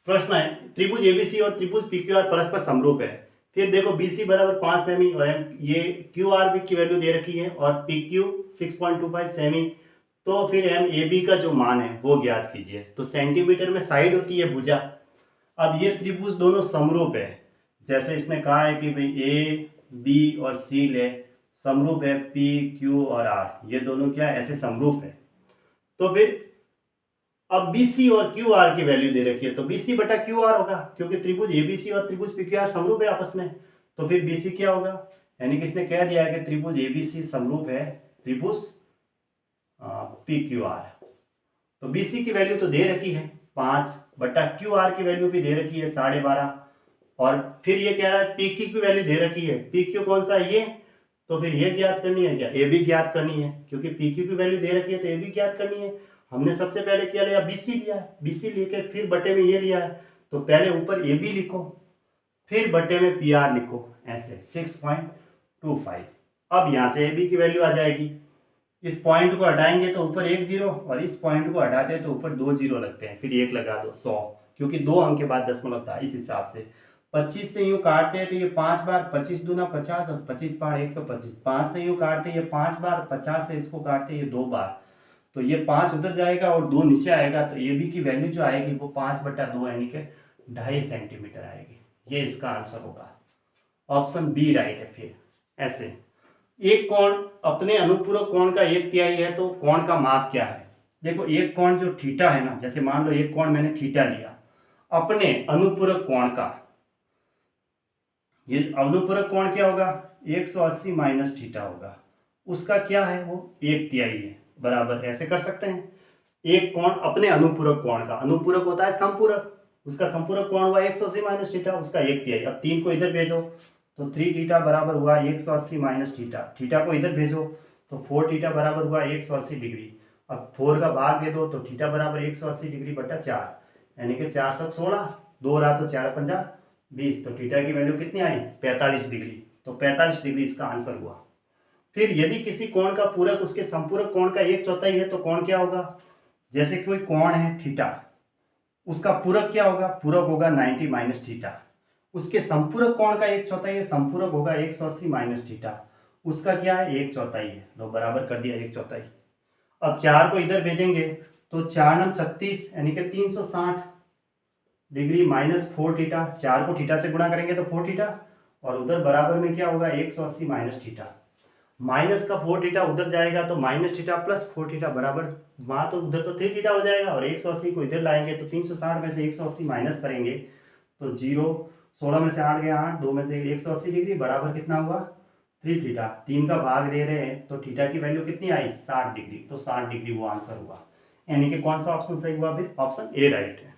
प्रश्न है त्रिभुज एबीसी और त्रिभुज पीक्यूआर परस्पर समरूप है। फिर देखो बीसी बराबर 5 सेमी और ये क्यूआर की वैल्यू दे रखी है और पीक्यू 6.25 सेमी। तो फिर एम ए बी का जो मान है वो ज्ञात कीजिए। तो सेंटीमीटर में साइड होती है भुजा। अब ये त्रिभुज दोनों समरूप है, जैसे इसने कहा है कि भाई ए बी और सी ले समरूप है, पी क्यू और आर ये दोनों क्या है, ऐसे समरूप है। तो फिर अब BC और QR की वैल्यू दे रखी है तो BC बटा QR होगा, क्योंकि त्रिभुज ABC और त्रिभुज PQR समरूप है आपस में। तो फिर BC क्या होगा, यानी कि इसने कह दिया है कि त्रिभुज ABC समरूप है त्रिभुज PQR। तो BC की वैल्यू तो दे रखी है 5 बटा QR की वैल्यू भी दे रखी है 12.5। और फिर ये कह रहा है PQ की वैल्यू दे रखी है, PQ कौन सा है ये, तो फिर ये ज्ञात करनी है क्या, AB ज्ञात करनी है, क्योंकि PQ की वैल्यू दे रखी है तो AB ज्ञात करनी है। हमने सबसे पहले क्या लिया, BC लिया, BC लेके फिर बटे में ये लिया है, तो पहले ऊपर AB लिखो फिर बटे में PR लिखो, ऐसे 6.25। अब यहाँ से AB की वैल्यू आ जाएगी, इस पॉइंट को हटाएंगे तो ऊपर 1 0 और इस पॉइंट को हटाते हैं तो ऊपर 2 0 लगते हैं, फिर 1 लगा दो 100, क्योंकि 2 अंक के बाद दशमलव था इस हिसाब से। 25 से यूँ काटते हैं तो ये 5 बार 25 दूना 50 और 25 बार 125। 5 से यूँ काटते हैं ये 5 बार, 50 से इसको काटते हैं ये 2 बार, तो ये 5 उधर जाएगा और 2 नीचे आएगा, तो ए बी की वैल्यू जो आएगी वो 5/2 यानी कि 2.5 सेंटीमीटर आएगी। ये इसका आंसर होगा, ऑप्शन बी राइट है। फिर ऐसे एक कोण अपने अनुपूरक कोण का 1/3 है तो कोण का माप क्या है। देखो एक कोण जो थीटा है ना, जैसे मान लो एक कोण मैंने थीटा लिया, अपने अनुपूरक कोण का, ये अनुपूरक कोण क्या होगा 180 माइनस थीटा होगा, उसका क्या है वो 1/3 है, बराबर ऐसे कर सकते हैं। एक कोण अपने अनुपूरक कोण का, अनुपूरक होता है संपूरक, उसका संपूरक कोण हुआ 180 माइनस थीटा, उसका 1/3। अब 3 को इधर भेजो तो 3 थीटा बराबर हुआ 180 माइनस थीटा, थीटा को इधर भेजो तो 4 थीटा बराबर हुआ 180 डिग्री। अब 4 का भाग दे दो तो थीटा बराबर 180 डिग्री बटा 4, यानी कि 416, 2 रहा तो 4 पंजा 20, तो थीटा की वैल्यू कितनी आई 45 डिग्री। तो 45 डिग्री इसका आंसर हुआ। फिर यदि किसी कोण का पूरक उसके संपूरक कोण का 1/4 है तो कोण क्या होगा, जैसे कोई कोण है थीटा, उसका पूरक क्या होगा, पूरक होगा 90 माइनस थीटा, उसके संपूरक कोण का 1/4 है, संपूरक होगा 180 माइनस थीटा, उसका क्या है 1/4 है, तो बराबर कर दिया 1/4। अब 4 को इधर भेजेंगे तो 4 9 36 यानी कि 360 डिग्री माइनस 4 थीटा, 4 को थीटा से गुणा करेंगे तो 4 थीटा, और उधर बराबर में क्या होगा 180 माइनस थीटा, माइनस का 4 थीटा उधर जाएगा तो माइनस थीटा प्लस 4 थीटा बराबर, वहाँ तो उधर तो 3 थीटा हो जाएगा, और 180 को इधर लाएंगे तो 360 में से 180 माइनस करेंगे तो 0, 16 में से 8 गया 8, 2 में से 180 डिग्री बराबर कितना हुआ 3 थीटा। 3 का भाग दे रहे हैं तो थीटा की वैल्यू कितनी आई 60 डिग्री, तो 60 डिग्री वो आंसर हुआ, यानी कि कौन सा ऑप्शन सही हुआ, फिर ऑप्शन ए राइट है।